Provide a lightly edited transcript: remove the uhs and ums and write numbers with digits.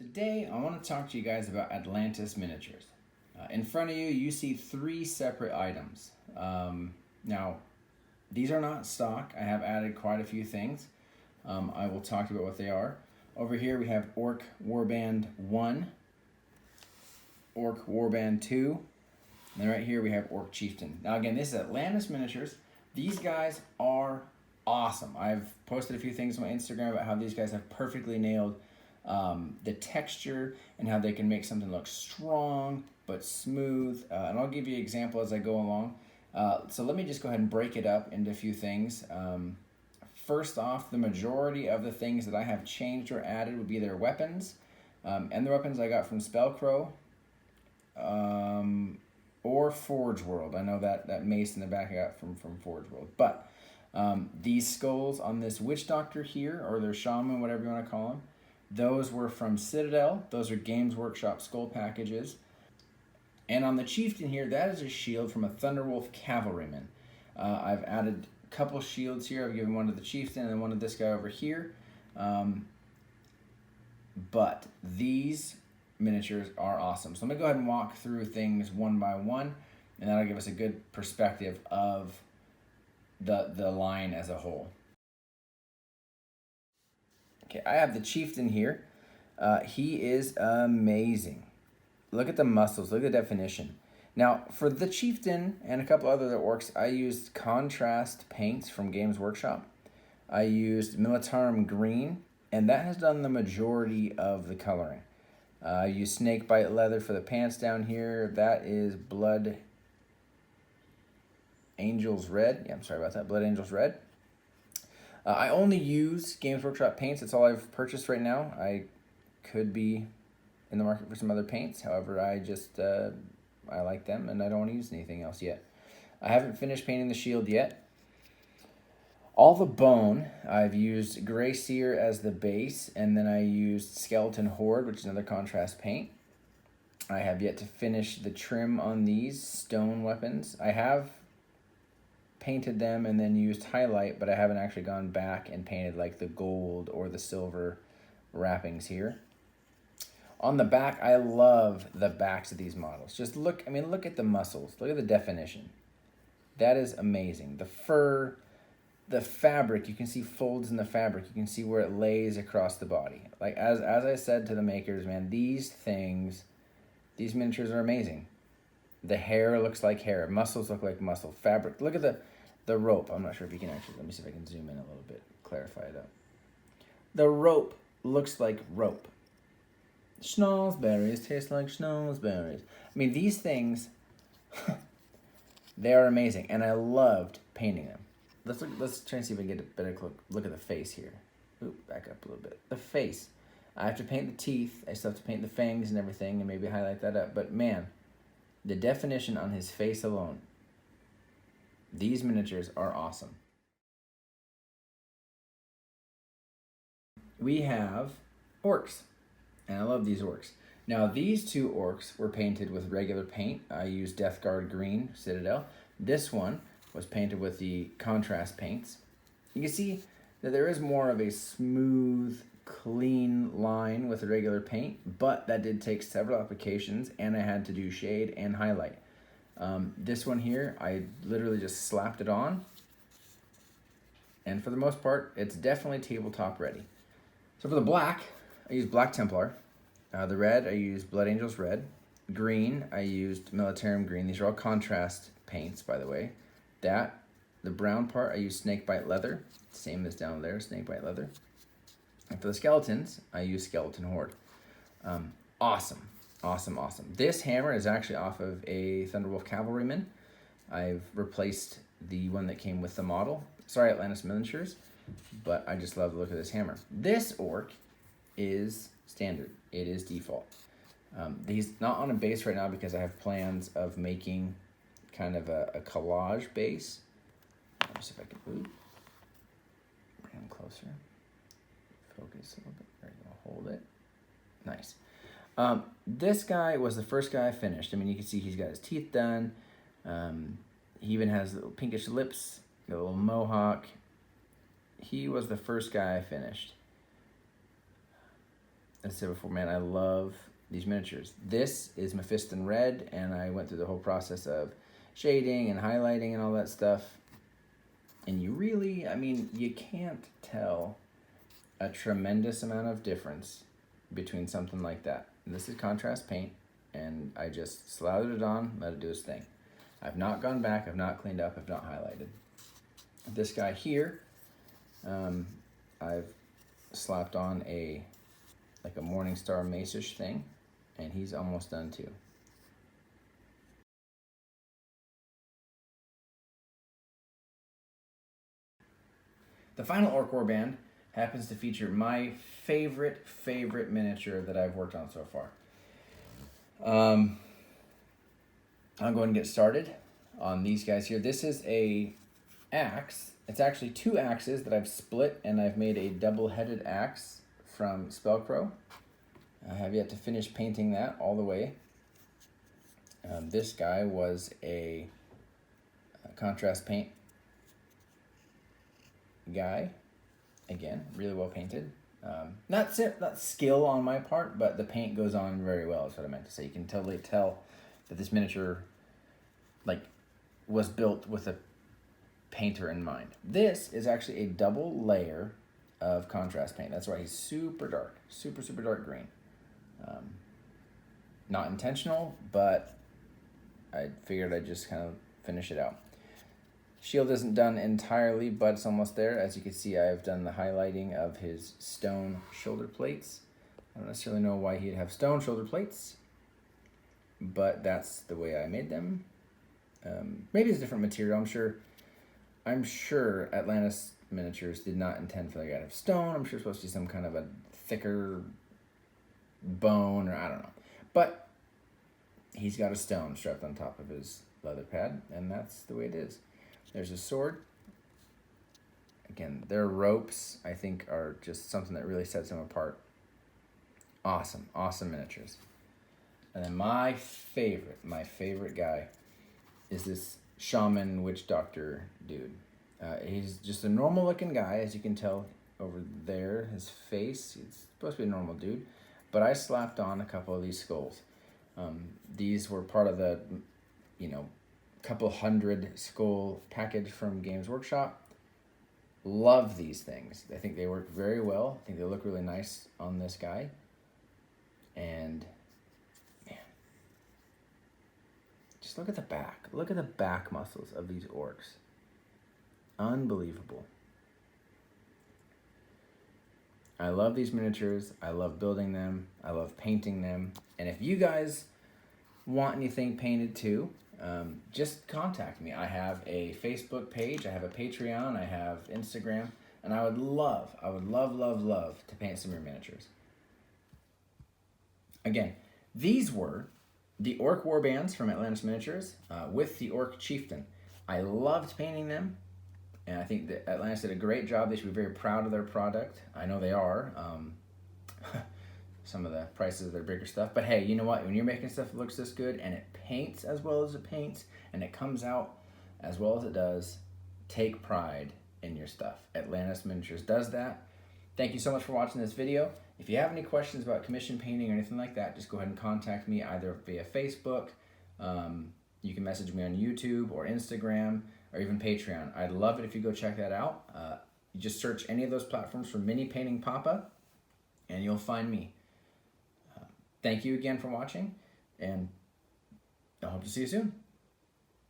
Today, I want to talk to you guys about Atlantis Miniatures. In front of you, you see three separate items. Now, these are not stock. I have added quite a few things. I will talk to you about what they are. Over here, we have Orc Warband 1, Orc Warband 2, and then right here, we have Orc Chieftain. Now, again, this is Atlantis Miniatures. These guys are awesome. I've posted a few things on my Instagram about how these guys have perfectly nailed the texture and how they can make something look strong but smooth, and I'll give you an example as I go along. So let me just go ahead and break it up into a few things. First off, the majority of the things that I have changed or added would be their weapons, and the weapons I got from Spellcrow or Forge World. I know that mace in the back I got from Forge World, but these skulls on this witch doctor here, or their shaman, whatever you want to call them, those were from Citadel. Those are Games Workshop skull packages. And on the Chieftain here, that is a shield from a Thunderwolf cavalryman. I've added a couple shields here. I've given one to the Chieftain and then one to this guy over here. But these miniatures are awesome. So I'm going to go ahead and walk through things one by one, and that'll give us a good perspective of the line as a whole. Okay, I have the Chieftain here. He is amazing. Look at the muscles, look at the definition. Now, for the Chieftain and a couple other orcs, I used contrast paints from Games Workshop. I used Militarum Green, and that has done the majority of the coloring. I used Snakebite Leather for the pants down here. That is Blood Angels Red. Yeah, I'm sorry about that, Blood Angels Red. I only use Games Workshop paints. That's all I've purchased right now. I could be in the market for some other paints. However, I like them and I don't want to use anything else yet. I haven't finished painting the shield yet. All the bone, I've used Grey Seer as the base, and then I used Skeleton Horde, which is another contrast paint. I have yet to finish the trim on these stone weapons. I have painted them and then used highlight, but I haven't actually gone back and painted like the gold or the silver wrappings here. On the back, I love the backs of these models. Just look, look at the muscles. Look at the definition. That is amazing. The fur, the fabric, you can see folds in the fabric. You can see where it lays across the body. Like as I said to the makers, man, these miniatures are amazing. The hair looks like hair. Muscles look like muscle. Fabric. Look at the rope. I'm not sure if you can actually, let me see if I can zoom in a little bit, clarify it up. The rope looks like rope. Schnozberries taste like schnozberries. These things, they are amazing, and I loved painting them. Let's try and see if I can get a better look at the face here. Oop, back up a little bit. The face. I have to paint the teeth. I still have to paint the fangs and everything, and maybe highlight that up. But man, the definition on his face alone, these miniatures are awesome. We have orcs, and I love these orcs. Now, these two orcs were painted with regular paint. I used Death Guard Green, Citadel. This one was painted with the contrast paints. You can see that there is more of a smooth, clean line with the regular paint, but that did take several applications, and I had to do shade and highlight. This one here, I literally just slapped it on, and for the most part, it's definitely tabletop ready. So for the black, I used Black Templar. The red, I used Blood Angels Red. Green, I used Militarum Green. These are all contrast paints, by the way. The brown part, I used Snakebite Leather. Same as down there, Snakebite Leather. And for the skeletons, I used Skeleton Horde. Awesome. This hammer is actually off of a Thunderwolf cavalryman. I've replaced the one that came with the model. Sorry, Atlantis Miniatures, but I just love the look of this hammer. This orc is standard. It is default. He's not on a base right now because I have plans of making kind of a collage base. Let me see if I can bring him closer. Focus a little bit. There you go. Hold it. Nice. This guy was the first guy I finished. You can see he's got his teeth done. He even has little pinkish lips, a little mohawk. He was the first guy I finished. as I said before, man, I love these miniatures. This is Mephiston Red, and I went through the whole process of shading and highlighting and all that stuff. And you really, I mean, you can't tell a tremendous amount of difference between something like that. And this is contrast paint, and I just slathered it on, let it do its thing. I've not gone back, I've not cleaned up, I've not highlighted. This guy here, I've slapped on like a Morningstar Mace-ish thing, and he's almost done too. The final Orc Warband happens to feature my favorite miniature that I've worked on so far. I'm going to get started on these guys here. This is a axe. It's actually 2 axes that I've split, and I've made a double-headed axe from Spellcrow. I have yet to finish painting that all the way. This guy was a contrast paint guy. Again, really well painted. Not skill on my part, but the paint goes on very well, is what I meant to say. You can totally tell that this miniature was built with a painter in mind. This is actually a double layer of contrast paint. That's why he's super dark, super dark green. Not intentional, but I figured I'd just kind of finish it out. Shield isn't done entirely, but it's almost there. As you can see, I've done the highlighting of his stone shoulder plates. I don't necessarily know why he'd have stone shoulder plates, but that's the way I made them. Maybe it's a different material. I'm sure Atlantis Miniatures did not intend for the guy to have stone. I'm sure it's supposed to be some kind of a thicker bone, or I don't know. But he's got a stone strapped on top of his leather pad, and that's the way it is. There's a sword. Again, their ropes, I think, are just something that really sets them apart. Awesome miniatures. And then my favorite guy is this shaman witch doctor dude. He's just a normal looking guy, as you can tell over there. His face, it's supposed to be a normal dude. But I slapped on a couple of these skulls. These were part of the, couple hundred skull package from Games Workshop. Love these things. I think they work very well. I think they look really nice on this guy. And man, just look at the back. Look at the back muscles of these orcs. Unbelievable. I love these miniatures. I love building them. I love painting them. And if you guys want anything painted too, just contact me. I have a Facebook page, I have a Patreon, I have Instagram, and I would love to paint some of your miniatures. Again, these were the Orc Warbands from Atlantis Miniatures with the Orc Chieftain. I loved painting them, and I think that Atlantis did a great job. They should be very proud of their product. I know they are. Some of the prices of their bigger stuff. But hey, you know what? When you're making stuff that looks this good and it paints as well as it paints and it comes out as well as it does, take pride in your stuff. Atlantis Miniatures does that. Thank you so much for watching this video. If you have any questions about commission painting or anything like that, just go ahead and contact me either via Facebook. You can message me on YouTube or Instagram or even Patreon. I'd love it if you go check that out. You just search any of those platforms for Mini Painting Papa and you'll find me. Thank you again for watching, and I hope to see you soon.